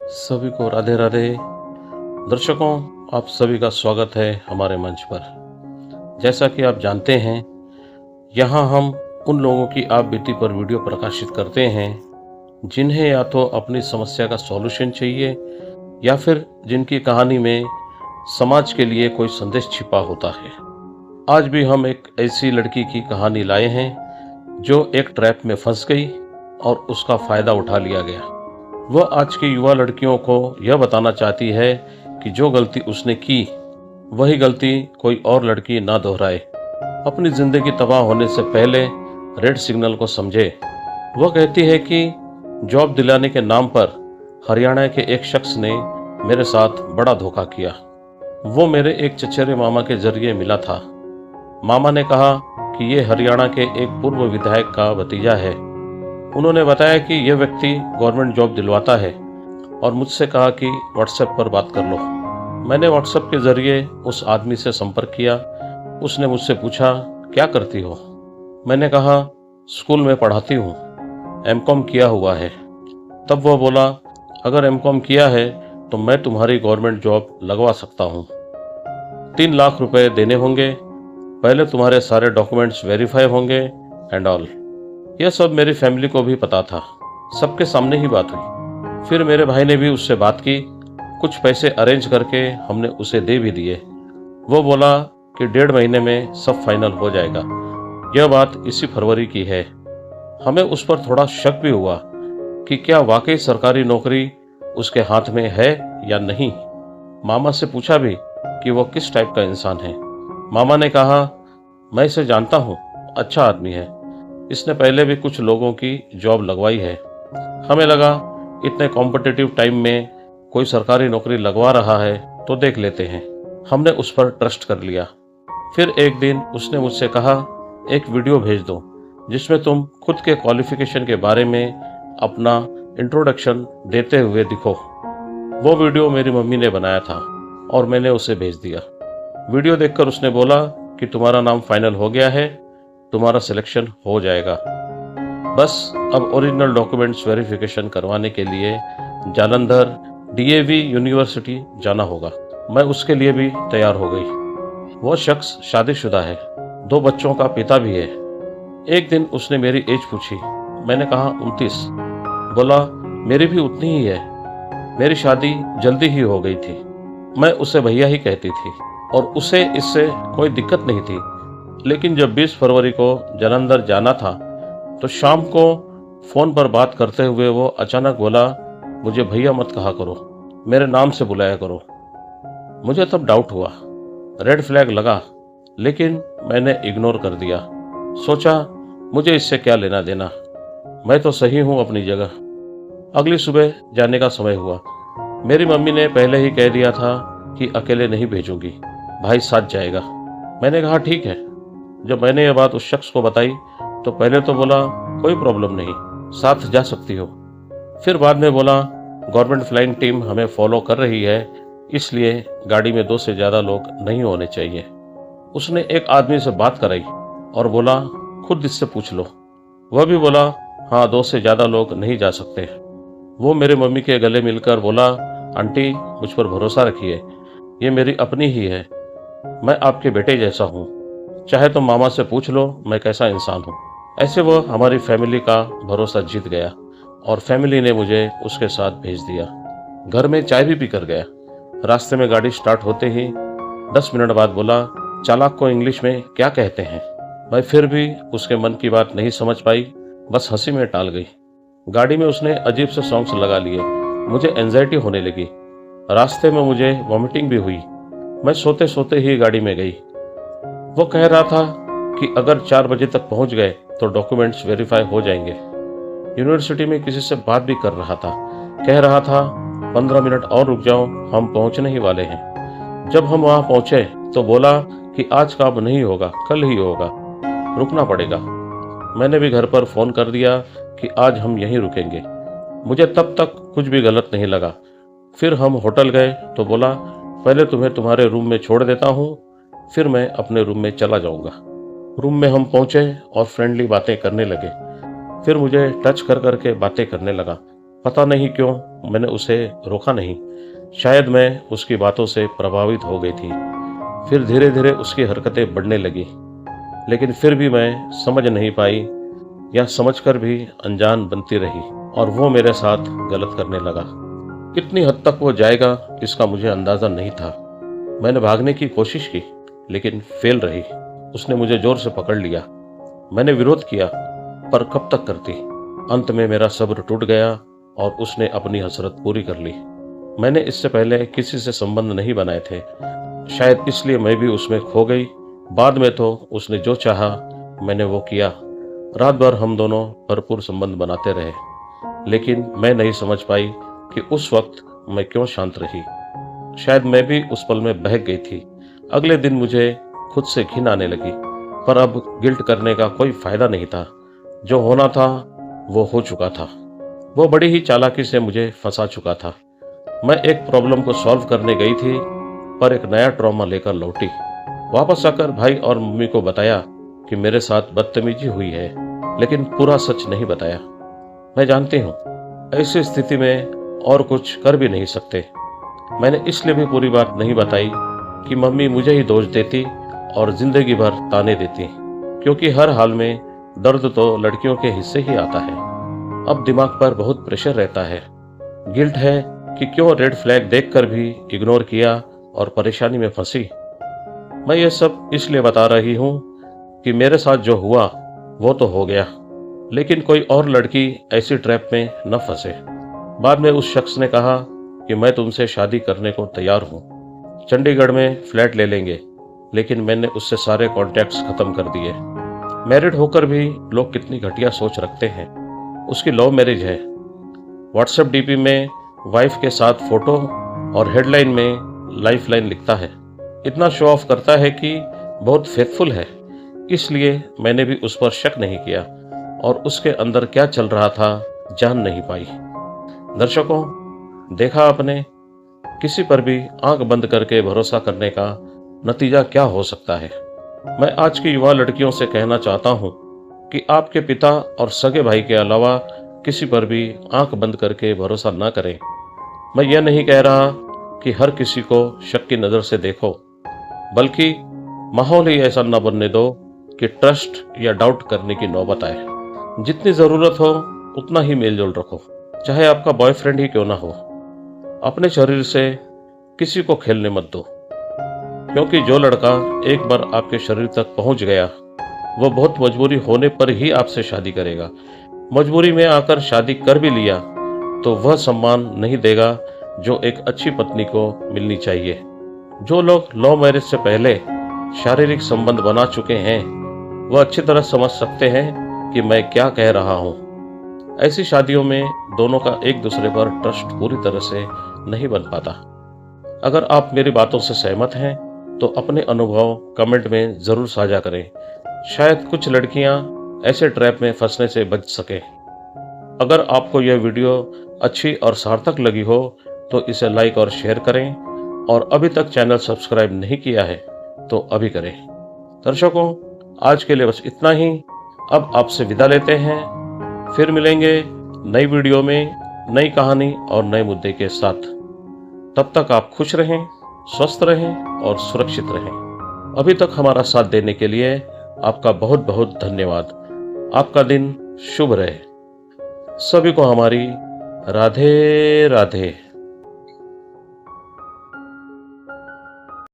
सभी को राधे राधे। दर्शकों, आप सभी का स्वागत है हमारे मंच पर। जैसा कि आप जानते हैं, यहाँ हम उन लोगों की आप बीती पर वीडियो प्रकाशित करते हैं जिन्हें या तो अपनी समस्या का सॉल्यूशन चाहिए या फिर जिनकी कहानी में समाज के लिए कोई संदेश छिपा होता है। आज भी हम एक ऐसी लड़की की कहानी लाए हैं जो एक ट्रैप में फंस गई और उसका फायदा उठा लिया गया। वह आज की युवा लड़कियों को यह बताना चाहती है कि जो गलती उसने की वही गलती कोई और लड़की ना दोहराए। अपनी जिंदगी तबाह होने से पहले रेड सिग्नल को समझे। वह कहती है कि जॉब दिलाने के नाम पर हरियाणा के एक शख्स ने मेरे साथ बड़ा धोखा किया। वो मेरे एक चचेरे मामा के जरिए मिला था। मामा ने कहा कि ये हरियाणा के एक पूर्व विधायक का भतीजा है। उन्होंने बताया कि यह व्यक्ति गवर्नमेंट जॉब दिलवाता है और मुझसे कहा कि व्हाट्सएप पर बात कर लो। मैंने व्हाट्सएप के जरिए उस आदमी से संपर्क किया। उसने मुझसे पूछा, क्या करती हो? मैंने कहा, स्कूल में पढ़ाती हूँ, एमकॉम किया हुआ है। तब वह बोला, अगर एमकॉम किया है तो मैं तुम्हारी गवर्नमेंट जॉब लगवा सकता हूँ। 3 लाख रुपए देने होंगे, पहले तुम्हारे सारे डॉक्यूमेंट्स वेरीफाई होंगे एंड ऑल। यह सब मेरी फैमिली को भी पता था। सबके सामने ही बात हुई। फिर मेरे भाई ने भी उससे बात की। कुछ पैसे अरेंज करके हमने उसे दे भी दिए। वो बोला कि 1.5 महीने में सब फाइनल हो जाएगा। यह बात इसी फरवरी की है। हमें उस पर थोड़ा शक भी हुआ कि क्या वाकई सरकारी नौकरी उसके हाथ में है या नहीं। मामा से पूछा भी कि वो किस टाइप का इंसान है। मामा ने कहा, मैं इसे जानता हूँ, अच्छा आदमी है, इसने पहले भी कुछ लोगों की जॉब लगवाई है। हमें लगा इतने कॉम्पिटिटिव टाइम में कोई सरकारी नौकरी लगवा रहा है तो देख लेते हैं। हमने उस पर ट्रस्ट कर लिया। फिर एक दिन उसने मुझसे कहा, एक वीडियो भेज दो जिसमें तुम खुद के क्वालिफिकेशन के बारे में अपना इंट्रोडक्शन देते हुए दिखो। वो वीडियो मेरी मम्मी ने बनाया था और मैंने उसे भेज दिया। वीडियो देखकर उसने बोला कि तुम्हारा नाम फाइनल हो गया है, तुम्हारा सिलेक्शन हो जाएगा। बस अब ओरिजिनल डॉक्यूमेंट्स वेरिफिकेशन करवाने के लिए जालंधर डीएवी यूनिवर्सिटी जाना होगा। मैं उसके लिए भी तैयार हो गई। वो शख्स शादीशुदा है, 2 बच्चों का पिता भी है। एक दिन उसने मेरी एज पूछी। मैंने कहा 29। बोला, मेरी भी उतनी ही है, मेरी शादी जल्दी ही हो गई थी। मैं उसे भैया ही कहती थी और उसे इससे कोई दिक्कत नहीं थी। लेकिन जब 20 फरवरी को जालंधर जाना था तो शाम को फ़ोन पर बात करते हुए वो अचानक बोला, मुझे भैया मत कहा करो, मेरे नाम से बुलाया करो। मुझे तब डाउट हुआ, रेड फ्लैग लगा, लेकिन मैंने इग्नोर कर दिया। सोचा मुझे इससे क्या लेना देना, मैं तो सही हूँ अपनी जगह। अगली सुबह जाने का समय हुआ। मेरी मम्मी ने पहले ही कह दिया था कि अकेले नहीं भेजूंगी, भाई साथ जाएगा। मैंने कहा ठीक है। जब मैंने यह बात उस शख्स को बताई तो पहले तो बोला, कोई प्रॉब्लम नहीं, साथ जा सकती हो। फिर बाद में बोला, गवर्नमेंट फ्लाइंग टीम हमें फॉलो कर रही है, इसलिए गाड़ी में 2 से ज़्यादा लोग नहीं होने चाहिए। उसने एक आदमी से बात कराई और बोला, खुद इससे पूछ लो। वह भी बोला, हाँ 2 से ज़्यादा लोग नहीं जा सकते। वो मेरे मम्मी के गले मिलकर बोला, आंटी मुझ पर भरोसा रखिए, ये मेरी अपनी ही है, मैं आपके बेटे जैसा हूँ, चाहे तो मामा से पूछ लो मैं कैसा इंसान हूँ। ऐसे वो हमारी फैमिली का भरोसा जीत गया और फैमिली ने मुझे उसके साथ भेज दिया। घर में चाय भी पीकर गया। रास्ते में गाड़ी स्टार्ट होते ही 10 मिनट बाद बोला, चालाक को इंग्लिश में क्या कहते हैं? मैं फिर भी उसके मन की बात नहीं समझ पाई, बस हंसी में टाल गई। गाड़ी में उसने अजीब से सॉन्ग्स लगा लिए। मुझे एंजाइटी होने लगी। रास्ते में मुझे वॉमिटिंग भी हुई। मैं सोते सोते ही गाड़ी में गई। वो कह रहा था कि अगर 4 बजे तक पहुंच गए तो डॉक्यूमेंट्स वेरीफाई हो जाएंगे। यूनिवर्सिटी में किसी से बात भी कर रहा था। कह रहा था 15 मिनट और रुक जाओ, हम पहुंचने ही वाले हैं। जब हम वहां पहुंचे तो बोला कि आज का अब नहीं होगा, कल ही होगा, रुकना पड़ेगा। मैंने भी घर पर फोन कर दिया कि आज हम यहीं रुकेंगे। मुझे तब तक कुछ भी गलत नहीं लगा। फिर हम होटल गए तो बोला, पहले तुम्हें तुम्हारे रूम में छोड़ देता हूँ, फिर मैं अपने रूम में चला जाऊंगा। रूम में हम पहुंचे और फ्रेंडली बातें करने लगे। फिर मुझे टच कर करके बातें करने लगा। पता नहीं क्यों मैंने उसे रोका नहीं। शायद मैं उसकी बातों से प्रभावित हो गई थी। फिर धीरे धीरे उसकी हरकतें बढ़ने लगी, लेकिन फिर भी मैं समझ नहीं पाई या समझकर भी अनजान बनती रही और वो मेरे साथ गलत करने लगा। कितनी हद तक वो जाएगा इसका मुझे अंदाजा नहीं था। मैंने भागने की कोशिश की, लेकिन फेल रही। उसने मुझे जोर से पकड़ लिया। मैंने विरोध किया, पर कब तक करती। अंत में मेरा सब्र टूट गया और उसने अपनी हसरत पूरी कर ली। मैंने इससे पहले किसी से संबंध नहीं बनाए थे, शायद इसलिए मैं भी उसमें खो गई। बाद में तो उसने जो चाहा मैंने वो किया। रात भर हम दोनों भरपूर संबंध बनाते रहे, लेकिन मैं नहीं समझ पाई कि उस वक्त मैं क्यों शांत रही। शायद मैं भी उस पल में बहक गई थी। अगले दिन मुझे खुद से घिन आने लगी, पर अब गिल्ट करने का कोई फायदा नहीं था। जो होना था वो हो चुका था। वो बड़ी ही चालाकी से मुझे फंसा चुका था। मैं एक प्रॉब्लम को सॉल्व करने गई थी, पर एक नया ट्रॉमा लेकर लौटी। वापस आकर भाई और मम्मी को बताया कि मेरे साथ बदतमीजी हुई है, लेकिन पूरा सच नहीं बताया। मैं जानती हूँ ऐसी स्थिति में और कुछ कर भी नहीं सकते। मैंने इसलिए भी पूरी बात नहीं बताई कि मम्मी मुझे ही दोष देती और जिंदगी भर ताने देती, क्योंकि हर हाल में दर्द तो लड़कियों के हिस्से ही आता है। अब दिमाग पर बहुत प्रेशर रहता है। गिल्ट है कि क्यों रेड फ्लैग देखकर भी इग्नोर किया और परेशानी में फंसी। मैं ये सब इसलिए बता रही हूँ कि मेरे साथ जो हुआ वो तो हो गया, लेकिन कोई और लड़की ऐसी ट्रैप में न फंसे। बाद में उस शख्स ने कहा कि मैं तुमसे शादी करने को तैयार हूँ, चंडीगढ़ में फ्लैट ले लेंगे। लेकिन मैंने उससे सारे कॉन्टैक्ट्स खत्म कर दिए। मैरिड होकर भी लोग कितनी घटिया सोच रखते हैं। उसकी लव मैरिज है। व्हाट्सएप डीपी में वाइफ के साथ फोटो और हेडलाइन में लाइफ लाइन लिखता है। इतना शो ऑफ करता है कि बहुत फेथफुल है। इसलिए मैंने भी उस पर शक नहीं किया और उसके अंदर क्या चल रहा था जान नहीं पाई। दर्शकों, देखा आपने, किसी पर भी आंख बंद करके भरोसा करने का नतीजा क्या हो सकता है। मैं आज की युवा लड़कियों से कहना चाहता हूँ कि आपके पिता और सगे भाई के अलावा किसी पर भी आंख बंद करके भरोसा ना करें। मैं यह नहीं कह रहा कि हर किसी को शक की नज़र से देखो, बल्कि माहौल ही ऐसा न बनने दो कि ट्रस्ट या डाउट करने की नौबत आए। जितनी ज़रूरत हो उतना ही मेलजोल रखो, चाहे आपका बॉयफ्रेंड ही क्यों ना हो। अपने शरीर से किसी को खेलने मत दो, क्योंकि जो लड़का एक बार आपके शरीर तक पहुंच गया वो बहुत मजबूरी होने पर ही आपसे शादी करेगा। मजबूरी में आकर शादी कर भी लिया तो वह सम्मान नहीं देगा जो एक अच्छी पत्नी को मिलनी चाहिए। जो लोग लव मैरिज से पहले शारीरिक संबंध बना चुके हैं वह अच्छी तरह समझ सकते हैं कि मैं क्या कह रहा हूँ। ऐसी शादियों में दोनों का एक दूसरे पर ट्रस्ट पूरी तरह से नहीं बन पाता। अगर आप मेरी बातों से सहमत हैं तो अपने अनुभव कमेंट में ज़रूर साझा करें। शायद कुछ लड़कियां ऐसे ट्रैप में फंसने से बच सकें। अगर आपको यह वीडियो अच्छी और सार्थक लगी हो तो इसे लाइक और शेयर करें, और अभी तक चैनल सब्सक्राइब नहीं किया है तो अभी करें। दर्शकों, आज के लिए बस इतना ही। अब आपसे विदा लेते हैं। फिर मिलेंगे नई वीडियो में नई कहानी और नए मुद्दे के साथ। तब तक आप खुश रहें, स्वस्थ रहें और सुरक्षित रहें। अभी तक हमारा साथ देने के लिए आपका बहुत बहुत धन्यवाद। आपका दिन शुभ रहे। सभी को हमारी राधे राधे।